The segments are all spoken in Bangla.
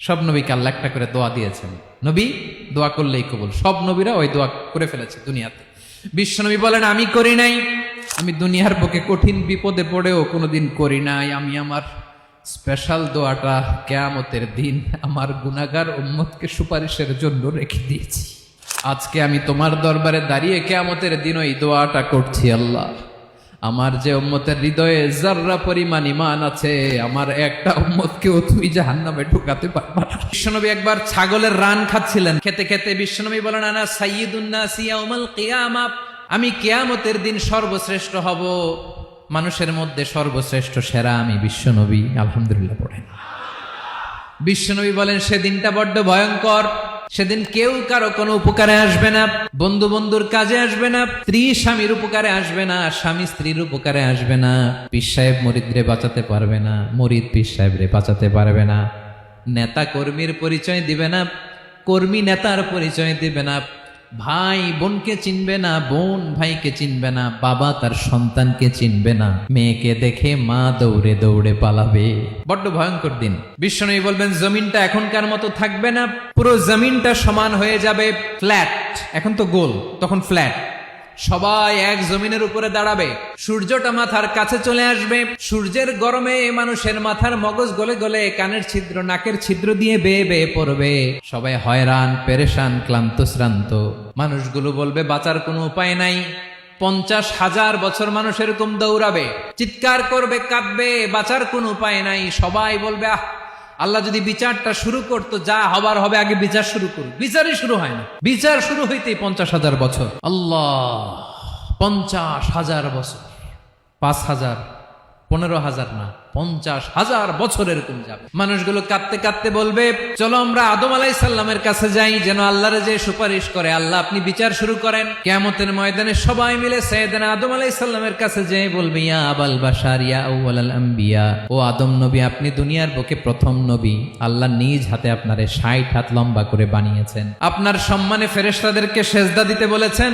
সব নবীকে আল্লাহ একটা করে দোয়া দিয়েছেন, নবী দোয়া করলেই কবুল। সব নবীরা ওই দোয়া করে ফেলেছে দুনিয়াতে। বিশ্বনবী বলেন আমি করি নাই, আমি দুনিয়ার বুকে কঠিন বিপদে পড়েও কোনোদিন করি নাই। আমি আমার স্পেশাল দোয়াটা কিয়ামতের দিন আমার গুনাহগার উম্মতকে সুপারিশের জন্য রেখে দিয়েছি। আজকে আমি তোমার দরবারে দাঁড়িয়ে কিয়ামতের দিন ওই দোয়াটা করছি, আল্লাহ আমার যে উম্মতের হৃদয়ে যাররা পরিমাণ ঈমান আছে, আমার একটা উম্মতকেও তুমি জাহান্নামে ঢুকাতে পারবা না। বিশ্বনবী একবার ছাগলের রান খাচ্ছিলেন, খেতে খেতে বিশ্বনবী বলেন আনা সাইয়্যিদুন নাসি ইয়াউমাল কিয়ামা, আমি কিয়ামতের দিন সর্বশ্রেষ্ঠ হব, মানুষের মধ্যে সর্বশ্রেষ্ঠ সেরা আমি বিশ্বনবী। আলহামদুলিল্লাহ পড়েন। বিশ্বনবী বলেন সেদিনটা বড্ড ভয়ঙ্কর, সেদিন কেউ কারো কোনো উপকারে আসবে না, বন্ধু বন্ধুর কাজে আসবে না, স্ত্রী স্বামীর উপকারে আসবে না, স্বামী স্ত্রীর উপকারে আসবে না, পীর সাহেব মুরিদরে বাঁচাতে পারবে না, মুরিদ পীর সাহেবরে বাঁচাতে পারবে না, নেতা কর্মীর পরিচয় দিবে না, কর্মী নেতার পরিচয় দিবে না, ভাই বোনকে চিনবে না, বোন ভাইকে চিনবে না, বাবা তার সন্তানকে চিনবে না, মেয়েকে দেখে মা দৌড়ে দৌড়ে পালাবে। বড্ড ভয়ঙ্কর দিন। বিশ্বনবী বলবেন জমিনটা এখনকার মতো থাকবে না, পুরো জমিনটা সমান হয়ে যাবে ফ্ল্যাট। এখন তো গোল, তখন ফ্ল্যাট। সবাই এক জমিনের উপরে দাঁড়াবে, সূর্যটা মাথার কাছে চলে আসবে, সূর্যের গরমে মানুষের মাথার মগজ গলে গলে কানের ছিদ্র নাকের ছিদ্র দিয়ে বেয়ে বেয়ে পড়বে। সবাই হয়রান পেরেশান ক্লান্ত শ্রান্ত। মানুষগুলো বলবে বাঁচার কোনো উপায় নাই। 50,000 বছর মানুষ এরকম দৌড়াবে, চিৎকার করবে, কাঁদবে, বাঁচার কোনো উপায় নাই। সবাই বলবে আহ, আল্লাহ যদি বিচারটা শুরু করতো, যা হবার হবে, আগে বিচার শুরু করুন। বিচারই শুরু হয় না, বিচার শুরু হইতেই 50,000 বছর। আল্লাহ, 50,000 বছর, 5,000, 15,000 না, 50,000 বছর এরকম যাবে। মানুষগুলো কাঁদতে কাঁদতে বলবে চলো আমরা আদম আলাইহিস সালামের কাছে যাই, যেন আল্লাহর যে সুপারিশ করে, আল্লাহ আপনি বিচার শুরু করেন। কিয়ামতের ময়দানে সবাই মিলে সাইয়েদনা আদম আলাইহিস সালামের কাছে যেয়ে বলবে ইয়া আবাল বাশার ইয়া আউয়ালাল আম্বিয়া, ও আদম নবী আপনি দুনিয়ার বুকে প্রথম নবী, আল্লাহ নিজ হাতে আপনারে 60 হাত লম্বা করে বানিয়েছেন, আপনার সম্মানে ফেরেশতাদেরকে সেজদা দিতে বলেছেন,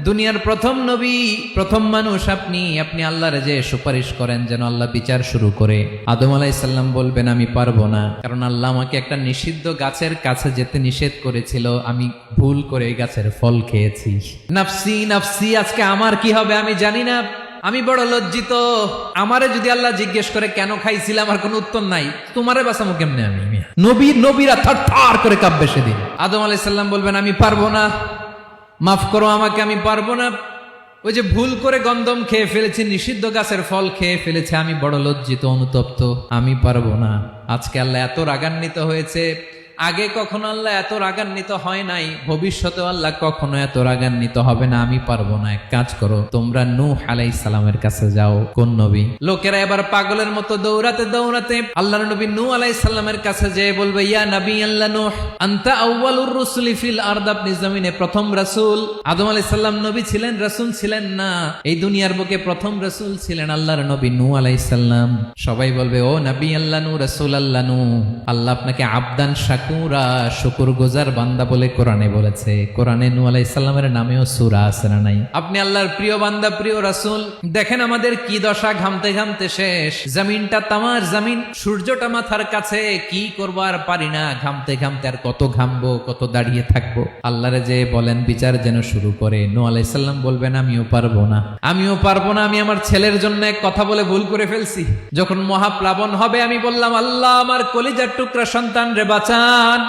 দুনিয়ার প্রথম নবী প্রথম মানুষ আপনি, আপনি আল্লাহর যে সুপারিশ করেন যেন আল্লাহ বিচার শুরু করে। আদম আলাইহিস সালাম বলবেন আমি পারবো না, কারণ আল্লাহ আমাকে একটা নিষিদ্ধ গাছের কাছে যেতে নিষেধ করেছিল, আমি ভুল করে এই গাছের ফল খেয়েছি। নাফসি নাফসি, আজকে আমার কি হবে আমি জানি না, আমি বড় লজ্জিত। আমারে যদি আল্লাহ জিজ্ঞেস করে কেন খাইছিলাম, আমার কোনো উত্তর নাই, তোমারে বাঁচামো কেমনে আমি? নবীরা থার করে কাঁপবে সেদিন। আদম আলাইহিস সালাম বলবেন আমি পারবো না, মাফ করো আমাকে, আমি পারবো না, ওই যে ভুল করে গন্ধম খেয়ে ফেলেছি, নিষিদ্ধ গাছের ফল খেয়ে ফেলেছে, আমি বড় লজ্জিত অনুতপ্ত, আমি পারবো না। আজকে আল্লাহ এত রাগান্বিত হয়েছে, আগে কখনো আল্লাহ এত রাগান্বিত হয় নাই, ভবিষ্যতেও আল্লাহ কখনো এত রাগান্বিত হবে না। আমি পারবো না, এক কাজ করো, তোমরা নূহ আলাইহিস সালামের কাছে যাও। কোন নবী? লোকেরা এবার পাগলের মতো দৌড়াতে দৌড়াতে আল্লাহর নবী নূহ আলাইহিস সালামের কাছে যেয়ে বলবে ইয়া নবী আল্লাহ নূহ আনতা আউয়ালুর রাসূলি ফিল আরদ, আপনি জমিনে প্রথম রাসূল। আদম আলাইহিস সালাম নবী ছিলেন, রাসূল ছিলেন না, এই দুনিয়ার বুকে প্রথম রাসূল ছিলেন আল্লাহর নবী নূহ আলাইহিস সালাম। সবাই বলবে ও নবী আল্লাহ নূহ, রাসূল আল্লাহ নূহ, আল্লাহ আপনাকে আবদান শাকুরা, শুকর গুজার বান্দা বলে কোরআনে বলেছে। কোরআনে নূহ আলাইহিস সালামের নামেও সূরা আছে না নাই? আপনি আল্লাহর প্রিয় বান্দা, প্রিয় রাসূল। দেখেন আমাদের কি দশা, ঘামতে ঘামতে শেষ, জমিনটা তামার জমিন, সূর্যটা মাথার কাছে, কি করবো আর পারি না, ঘামতে ঘামতে আর কত ঘামবো, কত দাঁড়িয়ে থাকবো। আল্লাহরে যে বলেন বিচার যেন শুরু করে। নূহ আলাইহিস সালাম বলবেন আমিও পারবো না, আমিও পারবো না, আমি আমার ছেলের জন্য এক কথা বলে ভুল করে ফেলছি। যখন মহাপ্লাবন হবে আমি বললাম আল্লাহ আমার কলিজার টুকরা সন্তান রে বাঁচান।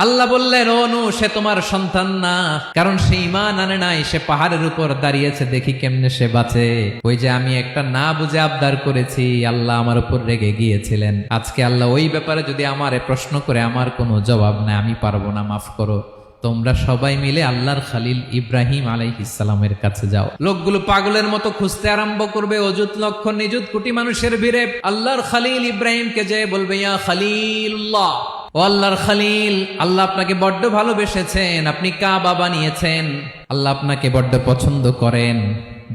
আল্লাহ বললেন ও নূহ, সে তোমার সন্তান না, কারণ সে ঈমান আনে নাই, সে পাহাড়ের উপর দাঁড়িয়েছে, দেখি কেমনে সে বাঁচে। ওই যে আমি একটা না বুঝে আবদার করেছি, আল্লাহ আমার উপর রেগে গিয়েছিলেন। আজকে আল্লাহ ওই ব্যাপারে যদি আমারে প্রশ্ন করে, আমার কোনো জবাব নাই, আমি পারবো না, মাফ করো। তোমরা সবাই মিলে আল্লাহর খালিল ইব্রাহিম আলাইহিস সালামের কাছে যাও। লোকগুলো পাগলের মতো খুঁজতে আরম্ভ করবে, অযুত লক্ষ নিযুত কোটি মানুষের ভিড়ে আল্লাহর খালিল ইব্রাহিমকে যেয়ে বলবে ইয়া খালিলুল্লাহ, ও আল্লাহর খালিল, আল্লাহ আপনাকে বড্ড ভালোবেসেছেন, আপনি কাবা বানিয়েছেন, আল্লাহ আপনাকে বড্ড পছন্দ করেন।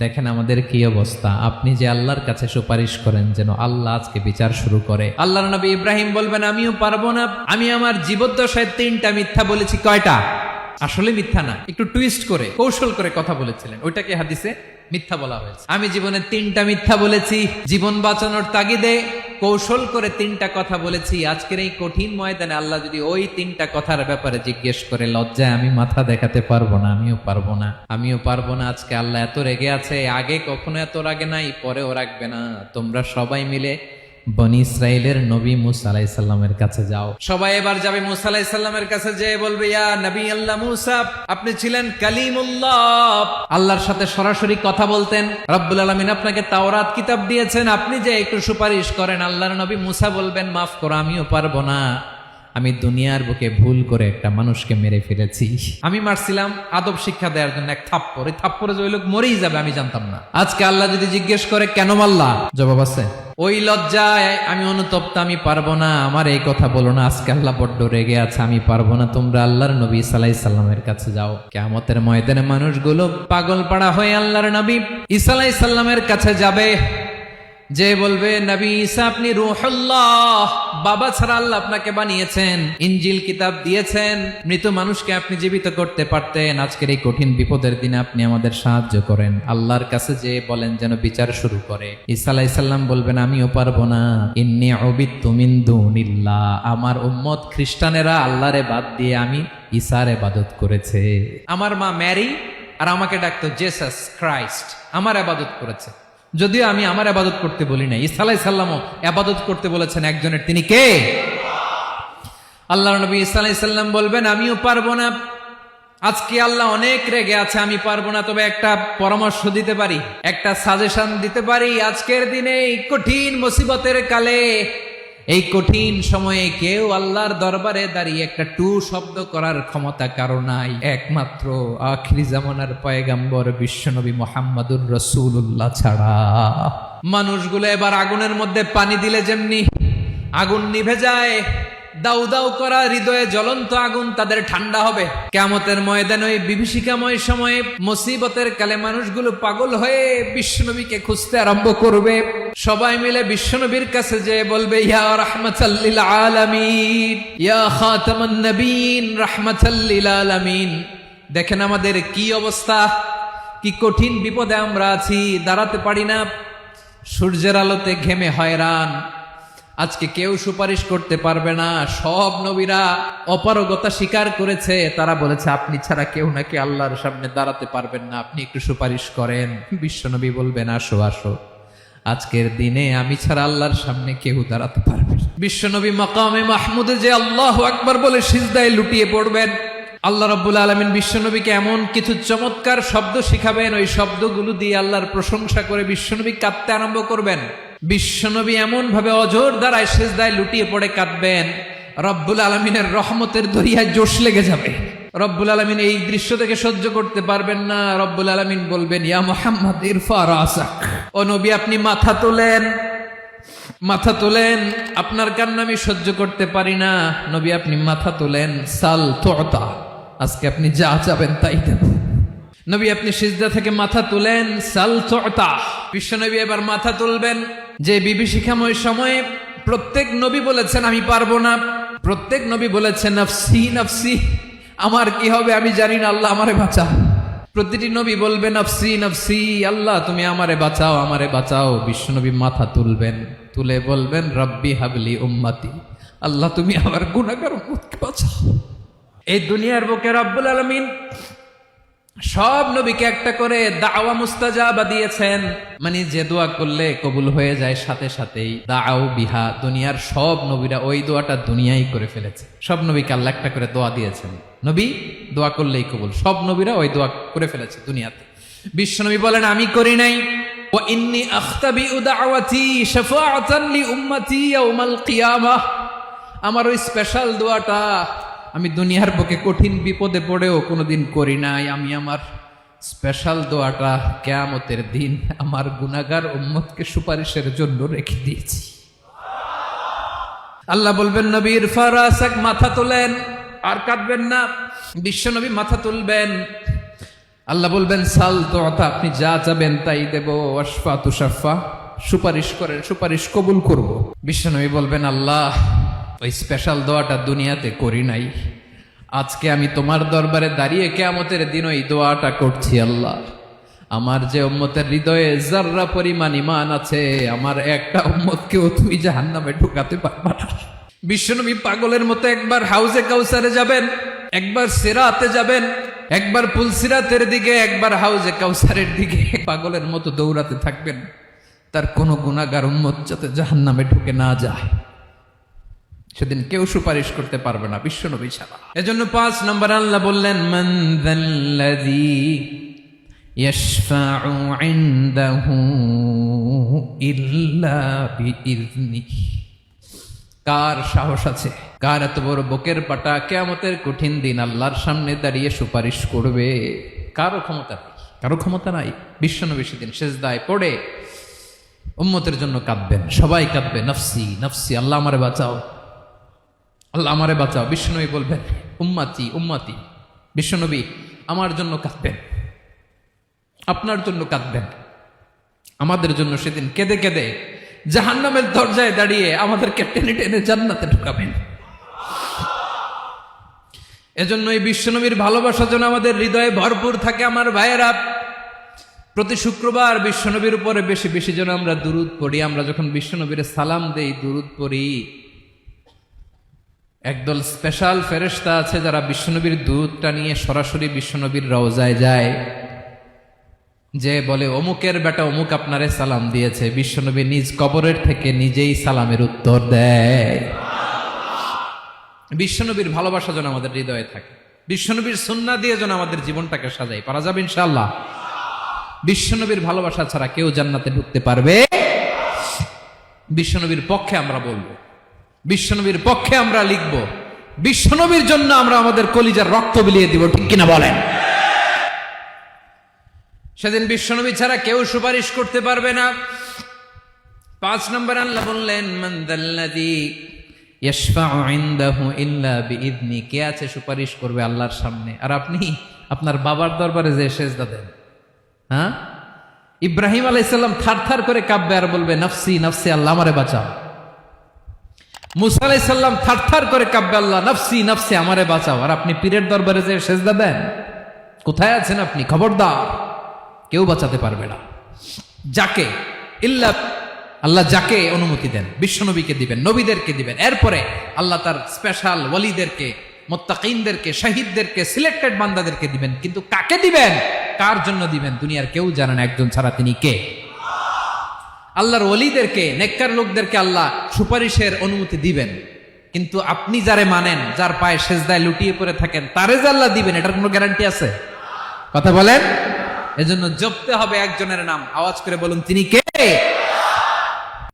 দেখেন আমাদের কি অবস্থা, আপনি যে আল্লাহর কাছে সুপারিশ করেন যেন আল্লাহ আজকে বিচার শুরু করে। আল্লাহর নবী ইব্রাহিম বলবেন আমিও পারবো না, আমি আমার জীবদ্দশায় 3টা মিথ্যা বলেছি। কয়টা? আসলে মিথ্যা না, একটু টুইস্ট করে কৌশল করে কথা বলেছিলেন, ওইটাকে হাদিসে মিথ্যা বলা হয়েছে। আমি জীবনে 3টা মিথ্যা বলেছি, জীবন বাঁচানোর তাগিদে কৌশল করে 3টা কথা বলেছি। আজকের এই কঠিন ময়দানে আল্লাহ যদি ওই 3টা কথার ব্যাপারে জিজ্ঞেস করে, লজ্জায় আমি মাথা দেখাতে পারবো না, আমিও পারবো না। আজকে আল্লাহ এত রেগে আছে, আগে কখনো এত রাগে নাই, পরেও রাখবে না। তোমরা সবাই মিলে বনি ইসরাইলের নবী মুসা আলাইহিস সালামের কাছে যাও। সবাই এবার যাবে মুসা আলাইহিস সালামের কাছে, যেয়ে বলবে, ইয়া নবী আল্লাহ মুসা, আপনি ছিলেন কালিমুল্লাহ, আল্লাহর সাথে সরাসরি কথা বলতেন। রব্বুল আলামিন আপনাকে তাওরাত কিতাব দিয়েছেন, আপনি যে একটু সুপারিশ করেন। আল্লাহর নবী মুসা বলবেন, মাফ করো, আমিও পারবো না। আমি দুনিয়ার বুকে ভুল করে একটা মানুষকে মেরে ফেলেছি। আমি মারছিলাম আদব শিক্ষা দেওয়ার জন্য এক থাপ্পড়, এই থাপ্পড়ে যে ওই লোক মরেই যাবে আমি জানতাম না। আজকে আল্লাহ যদি জিজ্ঞেস করে কেন মারলা, জবাব আছে। ওই লজ্জায় আমি অনুতপ্ত, আমি পারবো না, আমার এই কথা বলো না। আজকে আল্লাহ বড্ড রেগে আছে, আমি পারবো না। তোমরা আল্লাহর নবী ঈসা আলাইহিস সালামের কাছে যাও। কিয়ামতের ময়দানে মানুষগুলো পাগল পাড়া হয়ে আল্লাহর নবী ঈসা আলাইহিস সালামের কাছে যাবে, যে বলবে, নবী ঈসা আপনি রূহুল্লাহ, বাবা ছাড়া আল্লাহ আপনাকে বানিয়েছেন, ইনজিল কিতাব দিয়েছেন, মৃত মানুষকে আপনি জীবিত করতে পারতেন। আজকের এই কঠিন বিপদের দিনে আপনি আমাদের সাহায্য করেন। আল্লাহর কাছে যে বলেন যেন বিচার শুরু করে। ঈসা আলাইহিস সালাম বলবেন, আমিও পারবো না। ইন্নী উবিদতু মিন দুনিল্লাহ, আমার উম্মত খ্রিস্টানেরা আল্লাহরে বাদ দিয়ে আমি ঈসার ইবাদত করেছে। আমার মা ম্যারি আর আমাকে ডাকতো জেসাস ক্রাইস্ট, আমার ইবাদত করেছে। যদিও আমি আমার ইবাদত করতে বলি না, ঈসা আলাইহিস সালামও ইবাদত করতে বলেছেন একজনের, তিনি কে? আল্লাহর নবী ঈসা আলাইহিস সালাম বলবেন, আমিও পারবো না। আজকে আল্লাহ অনেক রেগে আছে, আমি পারবো না। তবে একটা পরামর্শ দিতে পারি, একটা সাজেশন দিতে পারি। আজকের দিনে এই কঠিন মুসিবতের কালে, এই কঠিন সময়ে কেউ আল্লাহর দরবারে দাঁড়িয়ে একটা টু শব্দ করার ক্ষমতা কারো নাই, একমাত্র আখিরি জামানার পয়গাম্বর বিশ্বনবী মুহাম্মাদুর রাসূলুল্লাহ ছাড়া। মানুষগুলো এবার আগুনের মধ্যে পানি দিলে যেমনি আগুন নিভে যায়, দাউ দাউ করা হৃদয়ে জ্বলন্ত আগুন তাদের ঠান্ডা হবে। কিয়ামতের ময়দানে ওই বিভীষিকাময় সময়ে মুসিবতের কালে মানুষগুলো পাগল হয়ে বিশ্বনবীকে খুঁজতে আরম্ভ করবে। সবাই মিলে বিশ্বনবীর কাছে যেয়ে বলবে, ইয়া রাহমাতাল লিল আলামিন, ইয়া খাতামান নবীন, রাহমাতাল লিল আলামিন। দেখেন আমাদের কি অবস্থা, কি কঠিন বিপদে আমরা আছি, দাঁড়াতে পারি না, সূর্যের আলোতে ঘেমে হয়রান। আজকে কেউ সুপারিশ করতে পারবে না। সব নবীরা অপারগতা স্বীকার করেছে, তারা বলেছে আপনি ছাড়া কেউ নাকি আল্লাহর সামনে দাঁড়াতে পারবেন না, আপনি একটু সুপারিশ করেন। বিশ্বনবী বলবেন, আসো আসো, আজকের দিনে আমি ছাড়া আল্লাহর সামনে কেউ দাঁড়াতে পারবে না। বিশ্বনবী মাকামে মাহমুদে যে আল্লাহু আকবার বলে সিজদায় লুটিয়ে পড়বেন। আল্লাহ রাব্বুল আলামিন বিশ্বনবীকে এমন কিছু চমৎকার শব্দ শিখাবেন, ওই শব্দগুলো দিয়ে আল্লাহর প্রশংসা করে বিশ্বনবী কাঁদতে আরম্ভ করবেন। বিশ্বনবী এমন ভাবে অজর দ্বারায় সিজদায় লুটিয়ে পড়ে কাঁদবেন, রব্বুল আলামিনের রহমতের দরিয়ায় জোশ লেগে যাবে। রব্বুল আলামিন এই দৃশ্য থেকে সহ্য করতে পারবেন না। রব্বুল আলামিন বলবেন, ইয়া মুহাম্মদ ইরফা রাসাক, ও নবী আপনি মাথা তোলেন, মাথা তোলেন, আপনার কান্না আমি সহ্য করতে পারি না। নবী আপনি মাথা তোলেন, সাল তুতা, আজকে আপনি যা চাবেন তাই দেব। নবী আপনি সিজদা থেকে মাথা তুলেন, সাল তুতা। বিশ্বনবী এবার মাথা তুলবেন। যে বিভীষিকাময় সময়ে প্রত্যেক নবী বলেছেন আমি পারবো না, প্রত্যেক নবী বলেছেন নফসি নফসি, আমার কি হবে আমি জানি না, আল্লাহ আমারে বাঁচাও। প্রতিটি নবী বলবে নফসি নফসি, আল্লাহ তুমি আমারে বাঁচাও, আমারে বাঁচাও। বিশ্বনবী মাথা তুলবেন, তুলে বলবেন রব্বি হাবলি উম্মতি, আল্লাহ তুমি আমার গুনাহগার উম্মতকে বাঁচাও। এই দুনিয়ার বুকে রব্বুল আলামিন সব নবীকে একটা করে দাওয়া মুস্তাজাবা দিয়েছেন, মানে যে দোয়া করলে কবুল হয়ে যায় সাথে সাথেই। দাও বিহা, দুনিয়ার সব নবীরা ওই দোয়াটা দুনিয়ায় করে ফেলেছে। সব নবীকে আল্লাহ একটা করে দোয়া দিয়েছেন, নবী দোয়া করলেই কবুল। সব নবীরা ওই দোয়া করে ফেলেছে দুনিয়াতে। বিশ্বনবী বলেন আমি করি নাই। ওয়া ইন্নী আখতাবিউ দাওয়াতি শাফাআতান লি উম্মতি ইয়াউমাল কিয়ামাহ, আমার ওই স্পেশাল দোয়াটা আমি দুনিয়ার বুকে কঠিন বিপদে পড়েও কোনোদিন করি নাই। আমি আমার স্পেশাল দোয়াটা কিয়ামতের দিন আমার গুনাহগার উম্মতকে সুপারিশের জন্য রেখে দিয়েছি। আল্লাহ বলবেন নবীর ফারাসাক, মাথা তোলেন, আর কাঁদবেন না। বিশ্বনবী মাথা তুলবেন। আল্লাহ বলবেন সাল তুতা, আপনি যা চাবেন তাই দেব। ওয়াশফা তুশাফা, সুপারিশ করেন, সুপারিশ কবুল করব। বিশ্বনবী বলবেন আল্লাহ ওই স্পেশাল দোয়াটা দুনিয়াতে করি নাই, আজকে আমি তোমার দরবারে দাঁড়িয়ে কিয়ামতের দিন ওই দোয়াটা করছি। আল্লাহ আমার যে উম্মতের হৃদয়ে যাররা পরিমাণ ঈমান আছে, আমার একটা উম্মতকেও তুমি জাহান্নামে ঢুকাতে পারবা না। বিশ্বনবী পাগলের মতো একবার হাউজে কাউসারে যাবেন, একবার সিরাতে যাবেন, একবার পুলসিরাতের দিকে, একবার হাউজে কাউসারের দিকে পাগলের মতো দৌড়াতে থাকবেন, তার কোন গুনাহগার উম্মত যাতে জাহান্নামে ঢুকে না যায়। সেদিন কেউ সুপারিশ করতে পারবে না বিশ্বনবী ছাড়া। এজন্য 5 নম্বর আল্লাহ বললেন, মান যাল্লাযী ইয়াশফাউ ইনদাহু ইল্লা বিইযনিহি। কার সাহস আছে, কার এত বড় বুকের পাটা কিয়ামতের কঠিন দিন আল্লাহর সামনে দাঁড়িয়ে সুপারিশ করবে? কারো ক্ষমতা নেই, কারো ক্ষমতা নাই। বিশ্বনবী সেদিন সিজদায় পড়ে উম্মতের জন্য কাঁদবেন, সবাই কাঁদবে, নফসি নফসি, আল্লাহ আমারে বাঁচাও, আল্লাহ আমারে বাঁচাও। বিশ্বনবী বলবেন, উম্মতি উম্মতি। বিশ্বনবী আমার জন্য কাঁদবেন, আপনার জন্য কাঁদবেন, আমাদের জন্য সেদিন কেঁদে কেঁদে জাহান্নামের দরজায় দাঁড়িয়ে আমাদেরকে টেনে টেনে জান্নাতে ঢুকাবেন। এজন্য এই বিশ্বনবীর ভালোবাসা যেন আমাদের হৃদয়ে ভরপুর থাকে। আমার ভাইয়েরা, প্রতি শুক্রবার বিশ্বনবীর উপরে বেশি বেশি যেন আমরা দুরূদ পড়ি। আমরা যখন বিশ্বনবীর সালাম দেই, দুরূদ পড়ি, একদল স্পেশাল ফেরেশতা আছে যারা বিশ্বনবীর দুরূদটা নিয়ে সরাসরি বিশ্বনবীর রওজায় যায়, যে বলে অমুকের বেটা অমুক আপনারে সালাম দিয়েছে। বিশ্বনবী নিজ কবরের থেকে নিজেই সালামের উত্তর দেয়। বিশ্বনবীর ভালোবাসা যেন আমাদের হৃদয়ে থাকে, বিশ্বনবীর সুন্নাহ দিয়ে যেন আমাদের জীবনটাকে সাজাই। পারা যাবে ইনশাআল্লাহ। বিশ্বনবীর ভালোবাসা ছাড়া কেউ জান্নাতে ঢুকতে পারবে? বিশ্বনবীর পক্ষে আমরা বলবো, বিশ্বনবীর পক্ষে আমরা লিখবো, বিশ্বনবীর জন্য আমরা আমাদের কলিজার রক্ত বিলিয়ে দিব, ঠিক কিনা বলেন? সেদিন বিশ্বনবী ছাড়া কেউ সুপারিশ করতে পারবে না। 5 নম্বর আল্লাহ বললেন, মান যাল্লাযী ইয়াশফাউ ইনদাহু ইল্লা বিইযনি। কে আছে সুপারিশ করবে আল্লাহর সামনে? আর আপনি আপনার বাবার দরবারে যে সেজদা দেন, হ্যাঁ? ইব্রাহিম আলাইহিস সালাম থারথার করে কাঁপবে আর বলবে, নফসি নফসি, আল্লাহ আমারে বাঁচাও। মুসা আলাইহিস সালাম থারথার করে কাঁপবে, আল্লাহ নফসি নফসি, আমারে বাঁচাও। আর আপনি পীরের দরবারে যে সেজদা দেন, কোথায় আছেন আপনি? খবরদার, কেউ বাঁচাতে পারবে না। যাকে ইল্লা আল্লাহ যাকে অনুমতি দেন, বিশ্বনবীকে দিবেন, নবীদেরকে দিবেন, এরপরে আল্লাহ তার স্পেশাল ওয়ালিদেরকে, মুত্তাকিনদেরকে, শহীদদেরকে, সিলেক্টেড বান্দাদেরকে দিবেন। কিন্তু কাকে দিবেন, কার জন্য দিবেন, দুনিয়ার কেউ জানে না একজন ছাড়া, তিনি কে? আল্লাহর ওয়ালিদেরকে, নেককার লোকদেরকে আল্লাহ সুপারিশের অনুমতি দিবেন। কিন্তু আপনি যারে মানেন, যার পায়ে সেজদায় লুটিয়ে পড়ে থাকেন, তারে যে আল্লাহ দিবেন, এটার কোনো গ্যারান্টি আছে? কথা বলেন। এজন্য জপতে হবে একজনের নাম, আওয়াজ করে বলুন, তিনি কে?